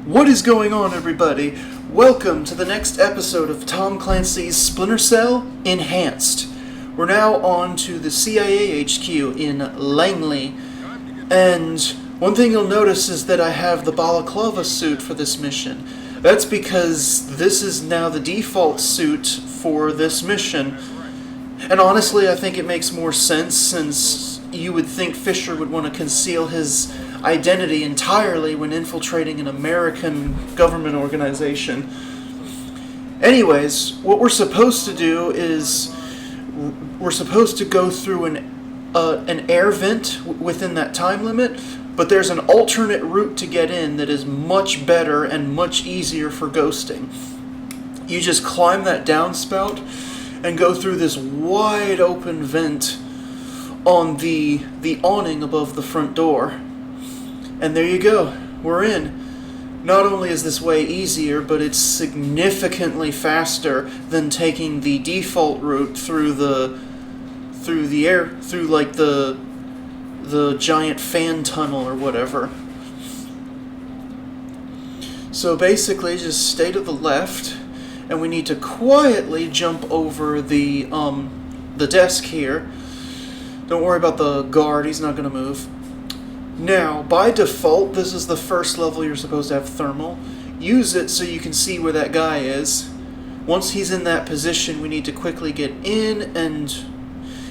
What is going on, everybody? Welcome to the next episode of Tom Clancy's Splinter Cell Enhanced. We're now on to the CIA HQ in Langley, and one thing you'll notice is that I have the balaclava suit for this mission. That's because this is now the default suit for this mission, and honestly I think it makes more sense since you would think Fisher would want to conceal his identity entirely when infiltrating an American government organization. Anyways, what we're supposed to do is we're supposed to go through an air vent within that time limit, but there's an alternate route to get in that is much better and much easier for ghosting. You just climb that downspout and go through this wide open vent on the awning above the front door. And there you go, we're in. Not only is this way easier, but it's significantly faster than taking the default route through the giant fan tunnel or whatever. So basically just stay to the left, and we need to quietly jump over the desk here. Don't worry about the guard, he's not going to move. Now, by default, this is the first level you're supposed to have thermal. Use it so you can see where that guy is. Once he's in that position, we need to quickly get in and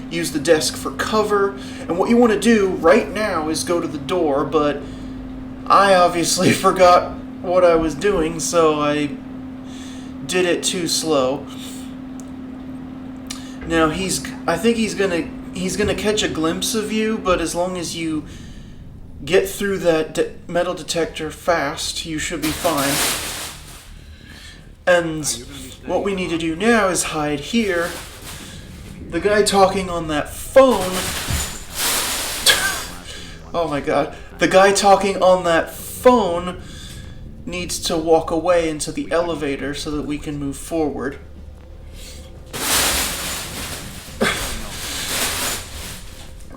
use the desk for cover. And what you want to do right now is go to the door, but I obviously forgot what I was doing, so I did it too slow. Now, I think he's gonna catch a glimpse of you, but as long as you get through that metal detector fast, you should be fine. And what we need to do now is hide here. The guy talking on that phone... oh my god. The guy talking on that phone needs to walk away into the elevator so that we can move forward.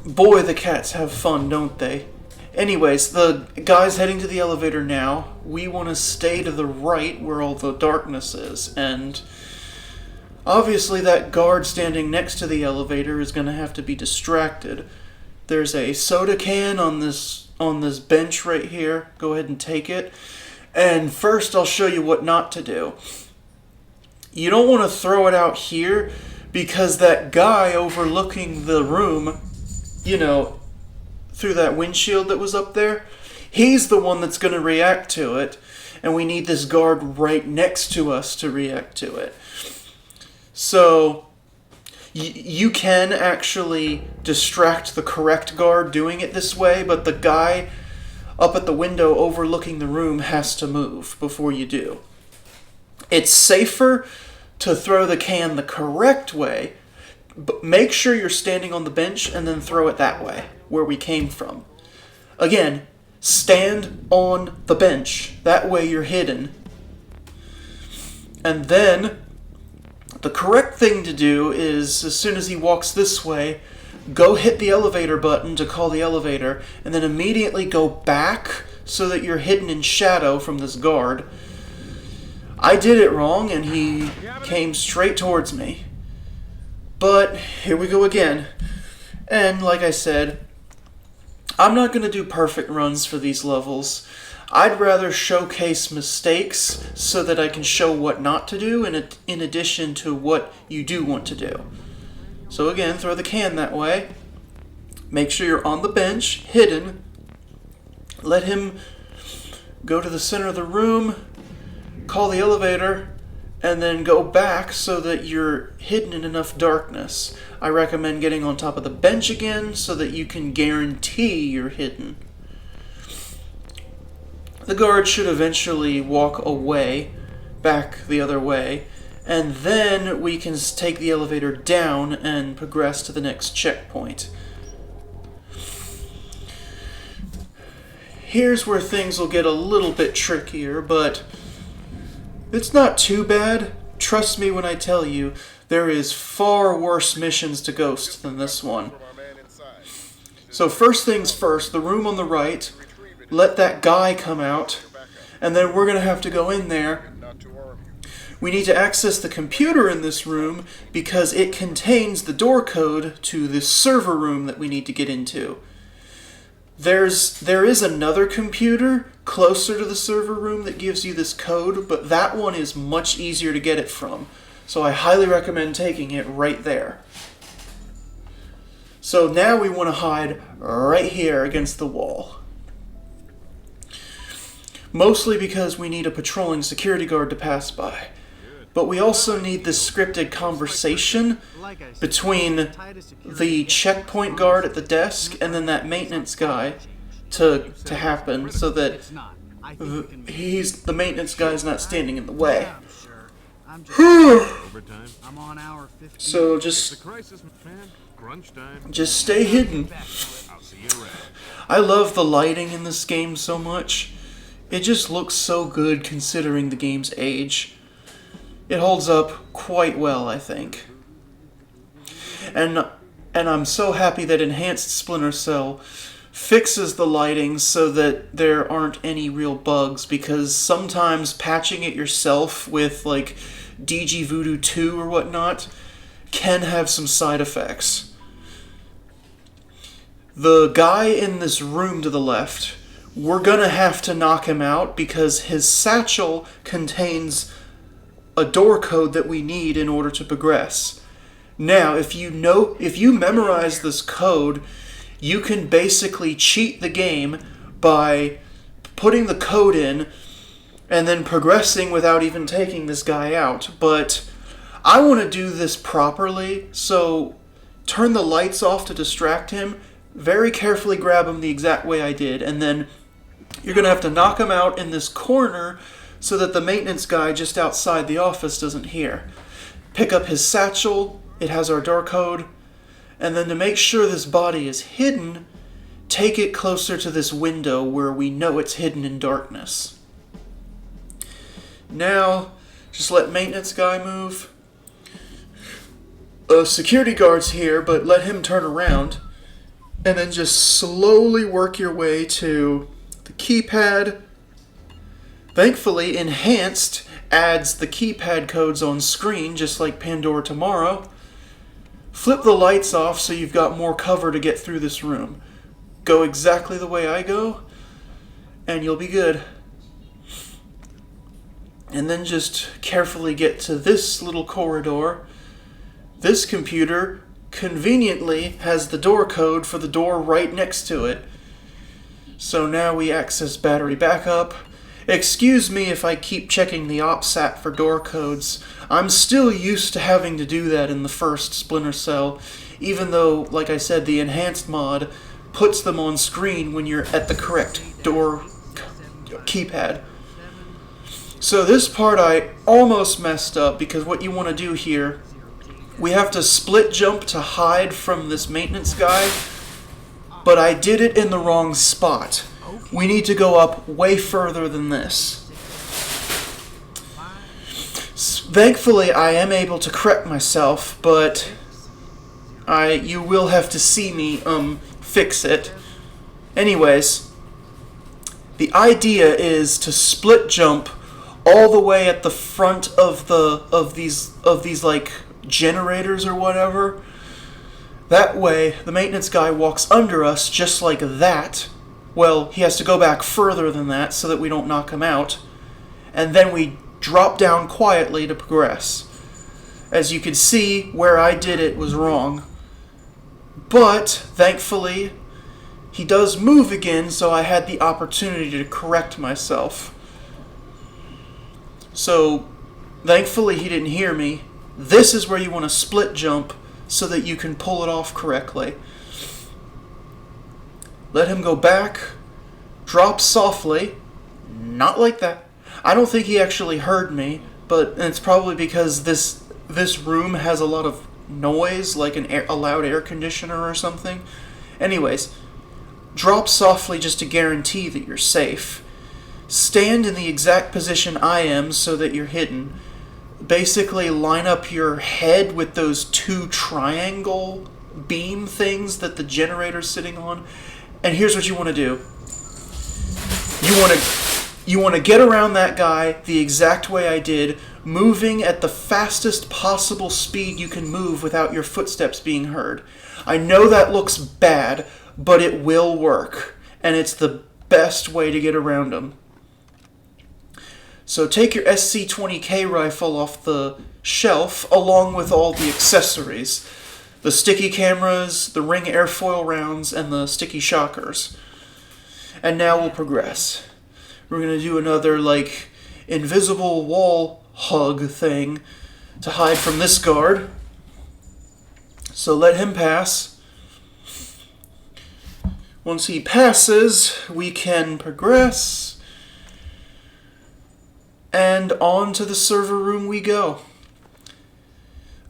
Boy, the cats have fun, don't they? Anyways, the guy's heading to the elevator now. We want to stay to the right where all the darkness is, and obviously that guard standing next to the elevator is going to have to be distracted. There's a soda can on this bench right here. Go ahead and take it. And first I'll show you what not to do. You don't want to throw it out here because that guy overlooking the room, you know, through that windshield that was up there, he's the one that's going to react to it, and we need this guard right next to us to react to it. So you can actually distract the correct guard doing it this way, but the guy up at the window overlooking the room has to move before you do. It's safer to throw the can the correct way, but make sure you're standing on the bench and then throw it that way, where we came from. Again, stand on the bench. That way you're hidden. And then, the correct thing to do is, as soon as he walks this way, go hit the elevator button to call the elevator, and then immediately go back so that you're hidden in shadow from this guard. I did it wrong, and he came straight towards me. But here we go again. And like I said, I'm not going to do perfect runs for these levels. I'd rather showcase mistakes so that I can show what not to do in addition to what you do want to do. So again, throw the can that way. Make sure you're on the bench, hidden. Let him go to the center of the room, call the elevator, and then go back so that you're hidden in enough darkness. I recommend getting on top of the bench again so that you can guarantee you're hidden. The guard should eventually walk away, back the other way, and then we can take the elevator down and progress to the next checkpoint. Here's where things will get a little bit trickier, but it's not too bad. Trust me when I tell you, there is far worse missions to ghost than this one. So first things first, the room on the right, let that guy come out, And then we're going to have to go in there. We need to access the computer in this room because it contains the door code to this server room that we need to get into. There is another computer closer to the server room that gives you this code, but that one is much easier to get it from. So I highly recommend taking it right there. So now we want to hide right here against the wall. Mostly because we need a patrolling security guard to pass by. But we also need this scripted conversation between the checkpoint guard at the desk and then that maintenance guy to happen so that the maintenance guy is not standing in the way. So just stay hidden. I love the lighting in this game so much. It just looks so good considering the game's age. It holds up quite well, I think. And I'm so happy that Enhanced Splinter Cell fixes the lighting so that there aren't any real bugs, because sometimes patching it yourself with like DG Voodoo 2 or whatnot can have some side effects. The guy in this room to the left, we're gonna have to knock him out because his satchel contains a door code that we need in order to progress. Now, if you memorize this code, you can basically cheat the game by putting the code in and then progressing without even taking this guy out. But I want to do this properly, so turn the lights off to distract him, very carefully grab him the exact way I did, and then you're going to have to knock him out in this corner so that the maintenance guy just outside the office doesn't hear. Pick up his satchel, it has our door code, and then to make sure this body is hidden, take it closer to this window where we know it's hidden in darkness. Now, just let maintenance guy move. Security guard's here, but let him turn around, and then just slowly work your way to the keypad. Thankfully, Enhanced adds the keypad codes on screen, just like Pandora Tomorrow. Flip the lights off so you've got more cover to get through this room. Go exactly the way I go, and you'll be good. And then just carefully get to this little corridor. This computer conveniently has the door code for the door right next to it. So now we access battery backup. Excuse me if I keep checking the OPSAT for door codes. I'm still used to having to do that in the first Splinter Cell, even though, like I said, the enhanced mod puts them on screen when you're at the correct door keypad. So this part I almost messed up, because what you want to do here, we have to split jump to hide from this maintenance guy, but I did it in the wrong spot. We need to go up way further than this. Thankfully, I am able to correct myself, but you will have to see me fix it. Anyways, the idea is to split jump all the way at the front of these like generators or whatever. That way, the maintenance guy walks under us just like that. Well, he has to go back further than that so that we don't knock him out. And then we drop down quietly to progress. As you can see, where I did it was wrong. But, thankfully, he does move again, so I had the opportunity to correct myself. So, thankfully he didn't hear me. This is where you want to split jump so that you can pull it off correctly. Let him go back, drop softly, not like that. I don't think he actually heard me, but it's probably because this room has a lot of noise, like a loud air conditioner or something. Anyways, drop softly just to guarantee that you're safe. Stand in the exact position I am so that you're hidden. Basically line up your head with those two triangle beam things that the generator's sitting on. And here's what you want to do. You want to get around that guy the exact way I did, moving at the fastest possible speed you can move without your footsteps being heard. I know that looks bad, but it will work, and it's the best way to get around them. So take your SC-20K rifle off the shelf, along with all the accessories. The sticky cameras, the ring airfoil rounds, and the sticky shockers. And now we'll progress. We're going to do another, like, invisible wall hug thing to hide from this guard. So let him pass. Once he passes, we can progress. And on to the server room we go.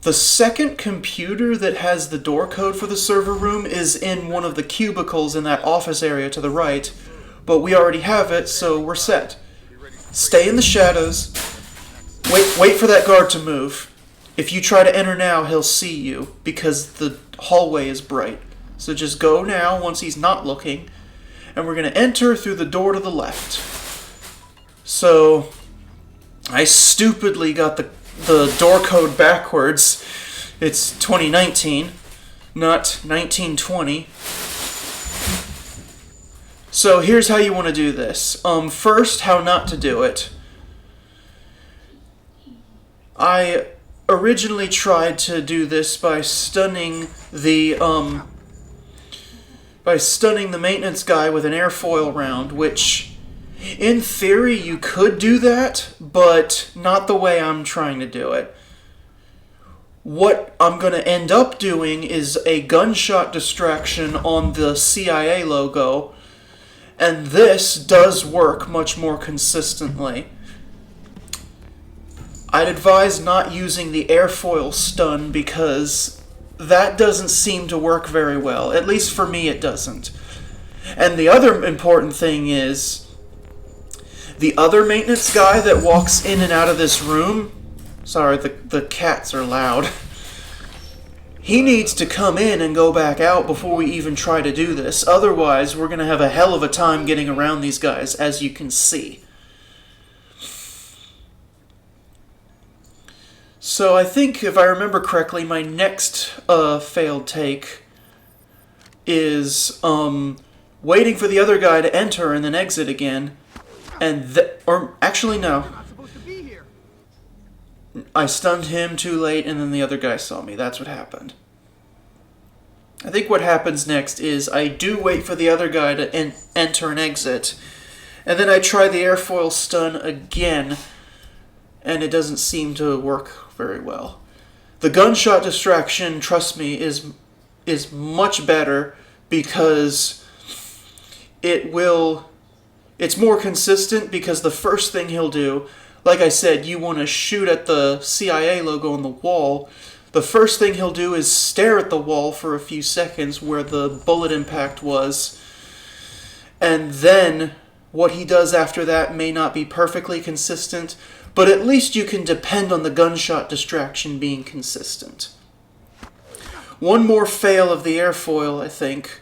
The second computer that has the door code for the server room is in one of the cubicles in that office area to the right, but we already have it, so we're set. Stay in the shadows. Wait for that guard to move. If you try to enter now, he'll see you, because the hallway is bright. So just go now, once he's not looking, and we're going to enter through the door to the left. So I stupidly got the door code backwards. It's 2019, not 1920. So here's how you want to do this. First, how not to do it. I originally tried to do this by stunning the maintenance guy with an airfoil round, which in theory you could do that, but not the way I'm trying to do it. What I'm going to end up doing is a gunshot distraction on the CIA logo, and this does work much more consistently. I'd advise not using the airfoil stun because that doesn't seem to work very well. At least for me it doesn't. And the other important thing is, the other maintenance guy that walks in and out of this room, sorry, the cats are loud, he needs to come in and go back out before we even try to do this. Otherwise, we're going to have a hell of a time getting around these guys, as you can see. So I think, if I remember correctly, my next failed take is waiting for the other guy to enter and then exit again. And or actually no. I stunned him too late and then the other guy saw me. That's what happened. I think what happens next is I do wait for the other guy to enter and exit. And then I try the airfoil stun again. And it doesn't seem to work very well. The gunshot distraction, trust me, is much better because it's more consistent, because the first thing he'll do, like I said, you want to shoot at the CIA logo on the wall. The first thing he'll do is stare at the wall for a few seconds where the bullet impact was. And then what he does after that may not be perfectly consistent, but at least you can depend on the gunshot distraction being consistent. One more fail of the airfoil, I think.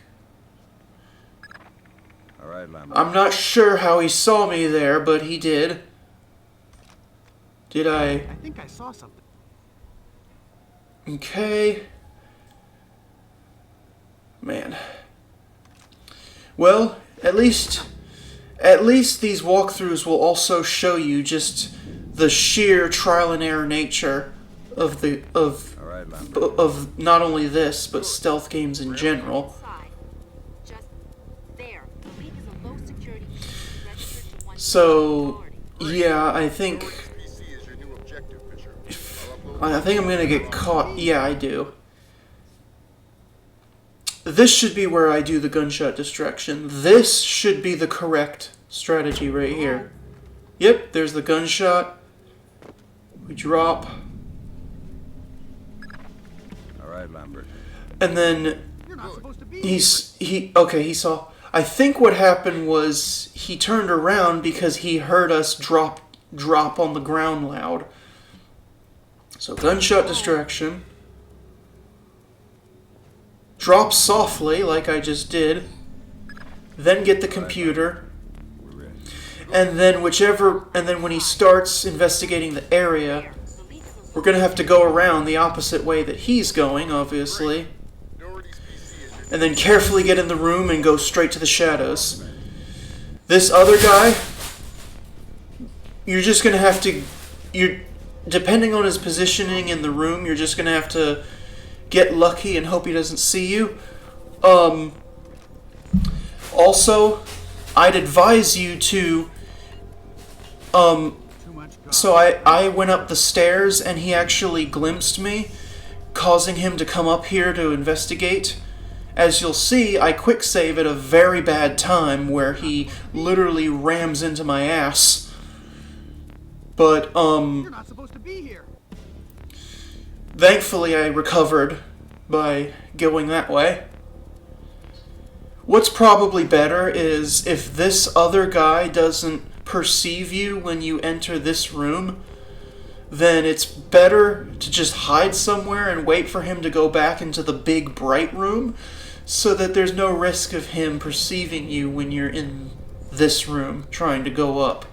All right, Lambert. I'm not sure how he saw me there, but he did. Did I? I think I saw something. Okay. Man. Well, at least these walkthroughs will also show you just the sheer trial and error nature of not only this but stealth games in general. So yeah, I think I'm gonna get caught. Yeah, I do. This should be where I do the gunshot distraction. This should be the correct strategy right here. Yep, there's the gunshot. We drop. All right, Lambert. And then You're not supposed to be he saw. I think what happened was he turned around because he heard us drop on the ground loud. So gunshot distraction. Drop softly like I just did. Then get the computer. and then when he starts investigating the area, we're going to have to go around the opposite way that he's going, obviously. And then carefully get in the room and go straight to the shadows. This other guy, you're just going to have to... depending on his positioning in the room, you're just going to have to get lucky and hope he doesn't see you. Also, I'd advise you to... So I went up the stairs and he actually glimpsed me, causing him to come up here to investigate. As you'll see, I quick save at a very bad time where he literally rams into my ass. But, You're not supposed to be here. thankfully I recovered by going that way. What's probably better is if this other guy doesn't perceive you when you enter this room, then it's better to just hide somewhere and wait for him to go back into the big bright room so that there's no risk of him perceiving you when you're in this room trying to go up.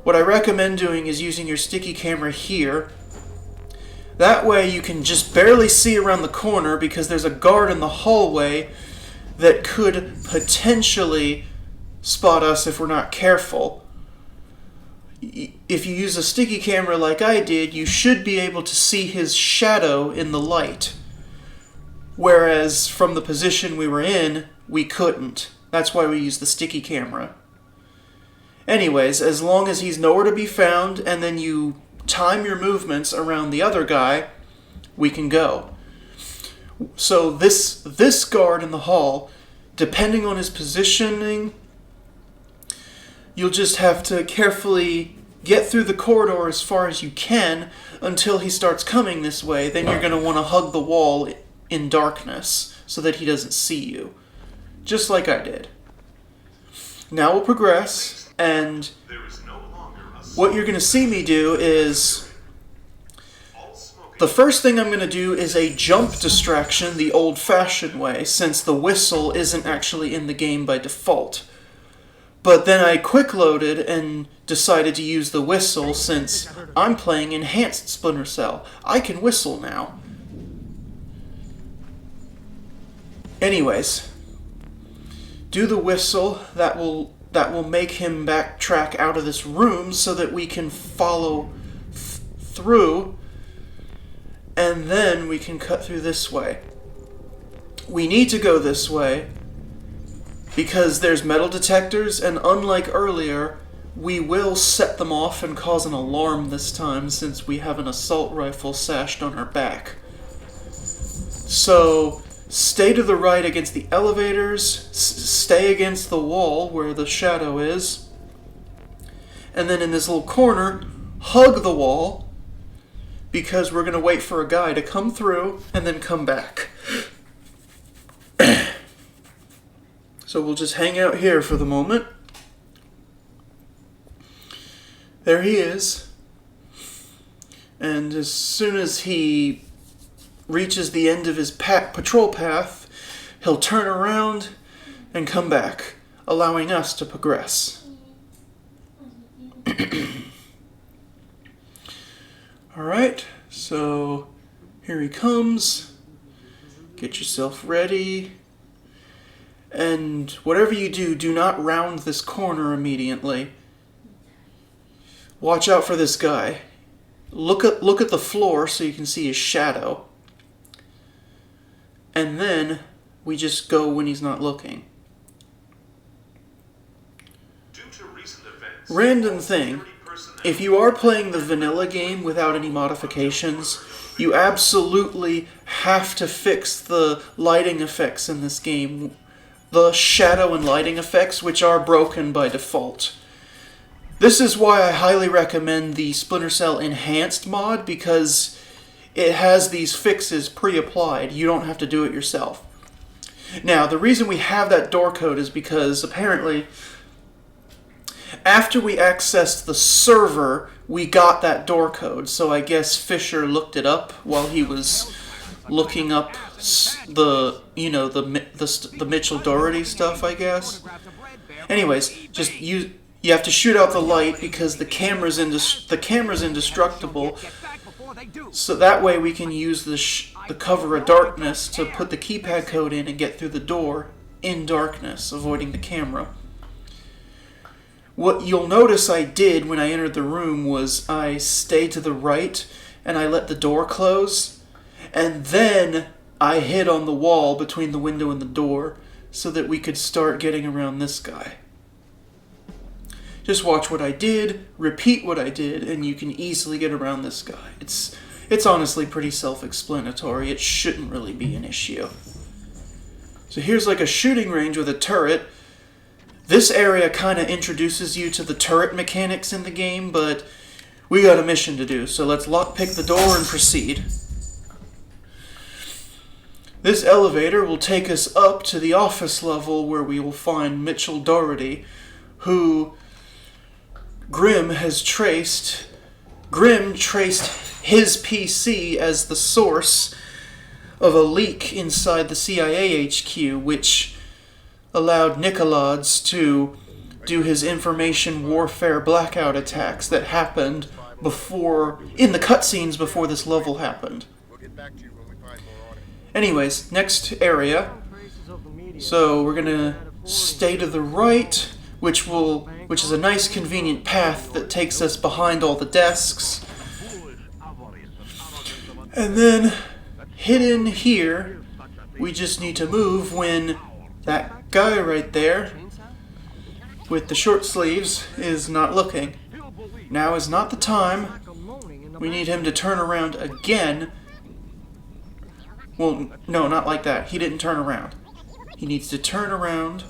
What I recommend doing is using your sticky camera here. That way you can just barely see around the corner because there's a guard in the hallway that could potentially spot us if we're not careful. If you use a sticky camera like I did, you should be able to see his shadow in the light. Whereas from the position we were in, we couldn't. That's why we used the sticky camera. Anyways, as long as he's nowhere to be found and then you time your movements around the other guy, we can go. So this guard in the hall, depending on his positioning, you'll just have to carefully get through the corridor as far as you can until he starts coming this way. Then you're going to want to hug the wall in darkness so that he doesn't see you. Just like I did. Now we'll progress, and what you're going to see me do is... the first thing I'm going to do is a jump distraction the old-fashioned way, since the whistle isn't actually in the game by default. But then I quick-loaded and decided to use the whistle since I'm playing Enhanced Splinter Cell. I can whistle now. Anyways, do the whistle. That will make him backtrack out of this room so that we can follow through, and then we can cut through this way. We need to go this way because there's metal detectors, and unlike earlier, we will set them off and cause an alarm this time since we have an assault rifle sashed on our back. So, stay to the right against the elevators, stay against the wall where the shadow is, and then in this little corner, hug the wall, because we're going to wait for a guy to come through and then come back. So we'll just hang out here for the moment. There he is. And as soon as he reaches the end of his patrol path, he'll turn around and come back, allowing us to progress. Alright, so here he comes. Get yourself ready. And whatever you do, do not round this corner immediately. Watch out for this guy. Look at the floor so you can see his shadow. And then we just go when he's not looking. Random thing. If you are playing the vanilla game without any modifications, you absolutely have to fix the lighting effects in this game. The shadow and lighting effects, which are broken by default. This is why I highly recommend the Splinter Cell Enhanced mod, because it has these fixes pre-applied. You don't have to do it yourself. Now, the reason we have that door code is because apparently, after we accessed the server, we got that door code. So I guess Fisher looked it up while he was looking up the Mitchell Dougherty stuff, I guess. Anyways, just You have to shoot out the light because the camera's indestructible. So that way we can use the cover of darkness to put the keypad code in and get through the door in darkness, avoiding the camera. What you'll notice I did when I entered the room was I stayed to the right and I let the door close, and then I hid on the wall between the window and the door so that we could start getting around this guy. Just watch what I did, repeat what I did, and you can easily get around this guy. It's honestly pretty self-explanatory. It shouldn't really be an issue. So here's like a shooting range with a turret. This area kind of introduces you to the turret mechanics in the game, but we got a mission to do, so let's lockpick the door and proceed. This elevator will take us up to the office level where we will find Mitchell Dougherty, who Grim traced his PC as the source of a leak inside the CIA HQ, which allowed Nikolads to do his information warfare blackout attacks that happened in the cutscenes before this level happened. Anyways, next area. So we're gonna stay to the right, which is a nice convenient path that takes us behind all the desks. And then hidden here, we just need to move when that guy right there with the short sleeves is not looking. Now is not the time. We need him to turn around again. Well, no, not like that. He didn't turn around. He needs to turn around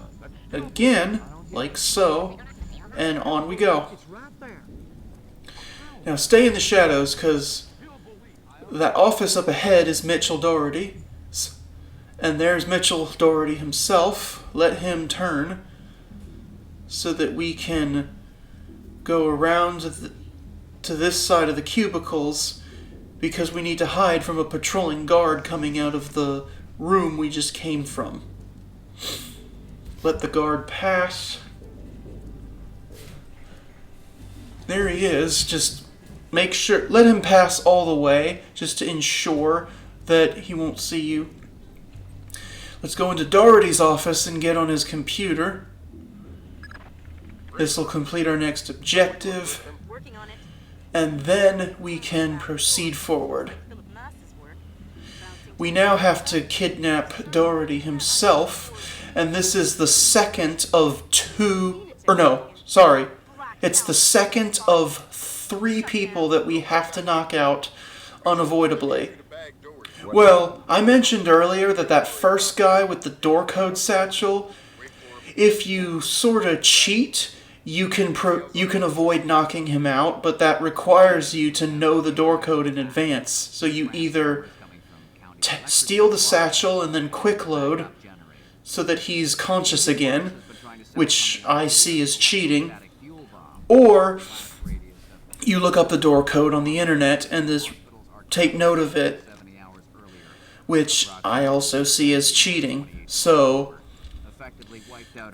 again, like so, and on we go. Now stay in the shadows, because that office up ahead is Mitchell Dougherty. And there's Mitchell Dougherty himself. Let him turn so that we can go around to this side of the cubicles, because we need to hide from a patrolling guard coming out of the room we just came from. Let the guard pass. There he is. Just make sure, let him pass all the way, just to ensure that he won't see you. Let's go into Dougherty's office and get on his computer. This will complete our next objective. And then we can proceed forward. We now have to kidnap Dougherty himself, and this is the second of it's the second of 3 people that we have to knock out unavoidably. Well, I mentioned earlier that first guy with the door code satchel, if you sort of cheat, you can avoid knocking him out, but that requires you to know the door code in advance. So you either steal the satchel and then quick load so that he's conscious again, which I see as cheating, or you look up the door code on the internet and just take note of it, which I also see as cheating. So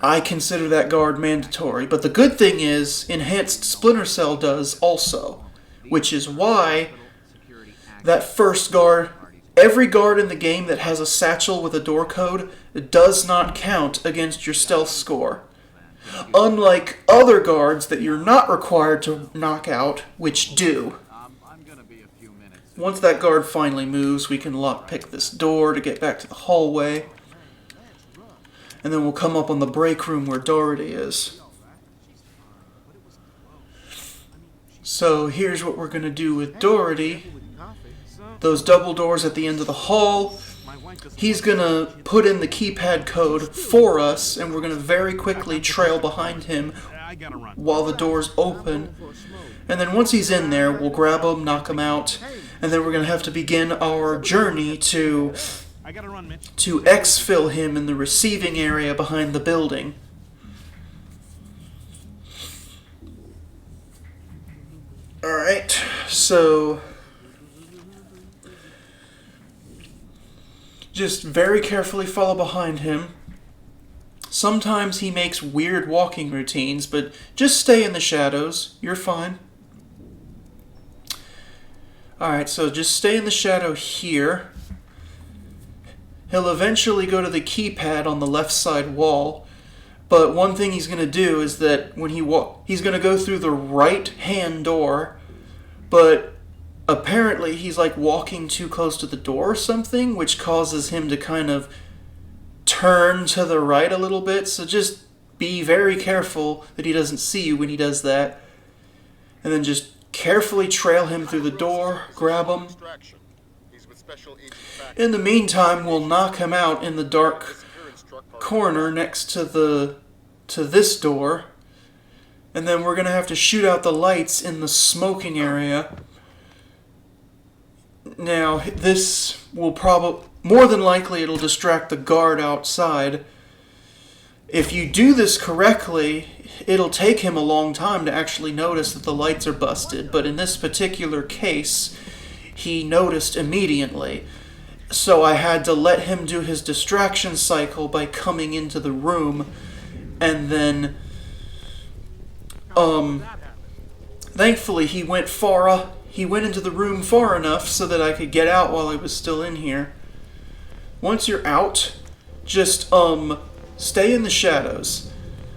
I consider that guard mandatory. But the good thing is, Enhanced Splinter Cell does also, which is why that first guard, every guard in the game that has a satchel with a door code does not count against your stealth score. Unlike other guards that you're not required to knock out, which do. Once that guard finally moves, we can lockpick this door to get back to the hallway. And then we'll come up on the break room where Dougherty is. So here's what we're going to do with Dougherty. Those double doors at the end of the hall, he's going to put in the keypad code for us, and we're going to very quickly trail behind him while the doors open. And then once he's in there, we'll grab him, knock him out, and then we're going to have to begin our journey to exfil him in the receiving area behind the building. Alright, so just very carefully follow behind him Sometimes he makes weird walking routines, but just stay in the shadows. You're fine. Alright, so just stay in the shadow here. He'll eventually go to the keypad on the left side wall, but one thing he's going to do is that when he's going to go through the right-hand door, but apparently he's like walking too close to the door or something, which causes him to kind of turn to the right a little bit, so just be very careful that he doesn't see you when he does that. And then just carefully trail him through the door, grab him. In the meantime, we'll knock him out in the dark corner next to this door, and then we're going to have to shoot out the lights in the smoking area. Now, this will more than likely it'll distract the guard outside. If you do this correctly, it'll take him a long time to actually notice that the lights are busted, but in this particular case, he noticed immediately. So I had to let him do his distraction cycle by coming into the room, and then thankfully he went into the room far enough so that I could get out while I was still in here. Once you're out, just stay in the shadows.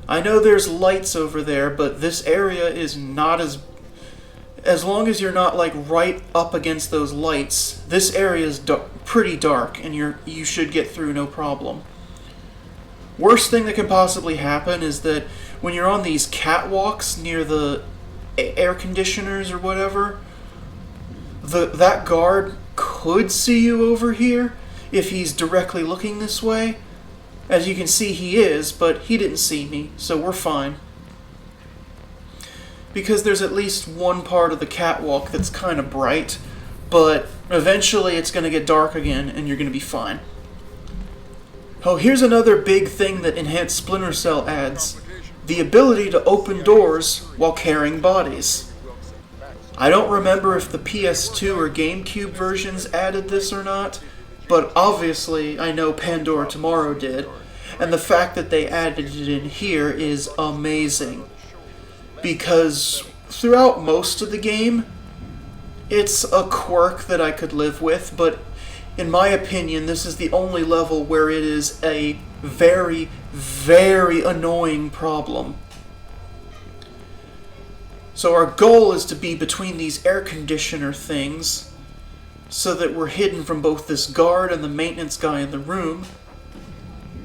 I know there's lights over there, but this area is not as long as you're not like right up against those lights, this area is pretty dark, and you should get through no problem. Worst thing that can possibly happen is that when you're on these catwalks near the air conditioners or whatever, that guard could see you over here if he's directly looking this way. As you can see, he is, but he didn't see me, so we're fine. Because there's at least one part of the catwalk that's kind of bright, but eventually it's going to get dark again, and you're going to be fine. Oh, here's another big thing that Enhanced Splinter Cell adds. The ability to open doors while carrying bodies. I don't remember if the PS2 or GameCube versions added this or not, but obviously I know Pandora Tomorrow did, and the fact that they added it in here is amazing. Because throughout most of the game, it's a quirk that I could live with, but in my opinion, this is the only level where it is a very, very annoying problem. So our goal is to be between these air conditioner things, so that we're hidden from both this guard and the maintenance guy in the room.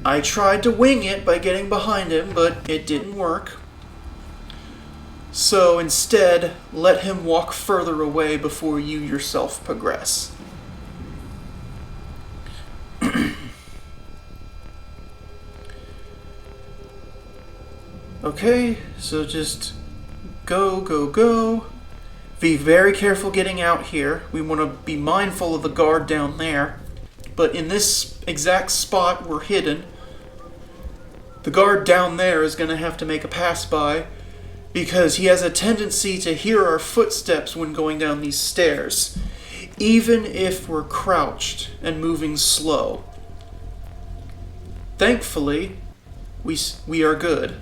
I tried to wing it by getting behind him, but it didn't work. So instead, let him walk further away before you yourself progress. Okay, so just go, go, go. Be very careful getting out here. We want to be mindful of the guard down there. But in this exact spot we're hidden, the guard down there is going to have to make a pass by, because he has a tendency to hear our footsteps when going down these stairs, even if we're crouched and moving slow. Thankfully, we are good.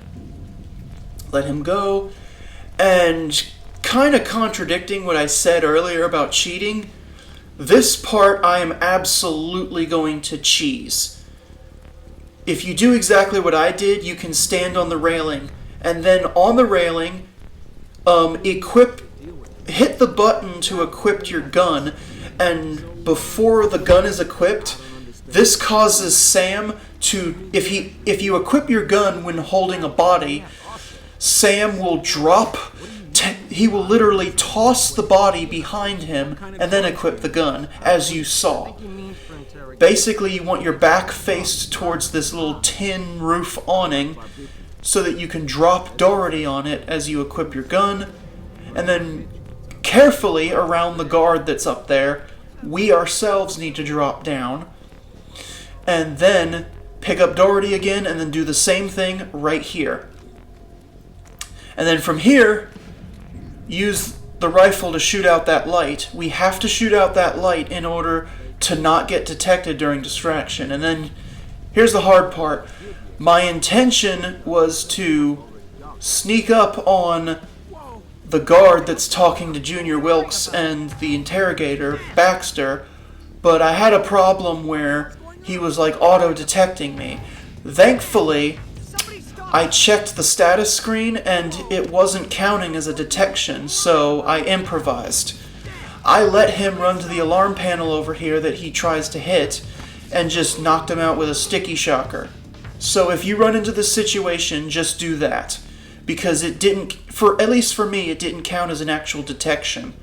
Let him go. And kind of contradicting what I said earlier about cheating, this part I am absolutely going to cheese. If you do exactly what I did, you can stand on the railing, and then on the railing, hit the button to equip your gun, and before the gun is equipped, this causes Sam to, if you equip your gun when holding a body, Sam will drop, he will literally toss the body behind him and then equip the gun, as you saw. Basically, you want your back faced towards this little tin roof awning so that you can drop Dougherty on it as you equip your gun, and then carefully around the guard that's up there, we ourselves need to drop down, and then pick up Dougherty again, and then do the same thing right here. And then from here, use the rifle to shoot out that light. We have to shoot out that light in order to not get detected during distraction. And then, here's the hard part. My intention was to sneak up on the guard that's talking to Junior Wilkes and the interrogator, Baxter, but I had a problem where he was like auto-detecting me. Thankfully, I checked the status screen and it wasn't counting as a detection, so I improvised. I let him run to the alarm panel over here that he tries to hit and just knocked him out with a sticky shocker. So if you run into this situation, just do that. Because it didn't, at least for me, it didn't count as an actual detection.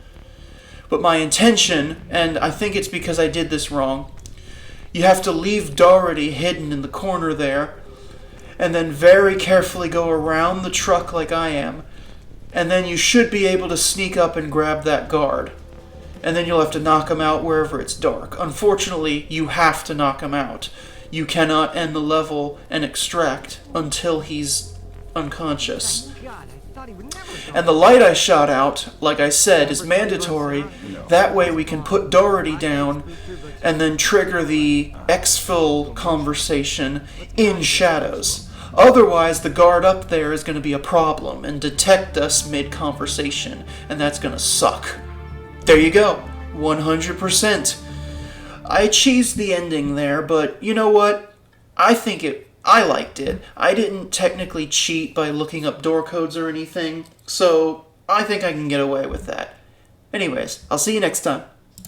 But my intention, and I think it's because I did this wrong, you have to leave Dougherty hidden in the corner there, and then very carefully go around the truck like I am, and then you should be able to sneak up and grab that guard. And then you'll have to knock him out wherever it's dark. Unfortunately, you have to knock him out. You cannot end the level and extract until he's unconscious. And the light I shot out, like I said, is mandatory. That way we can put Dougherty down and then trigger the exfil conversation in shadows. Otherwise, the guard up there is going to be a problem and detect us mid-conversation, and that's going to suck. There you go. 100%. I cheesed the ending there, but you know what? I liked it. I didn't technically cheat by looking up door codes or anything, so I think I can get away with that. Anyways, I'll see you next time.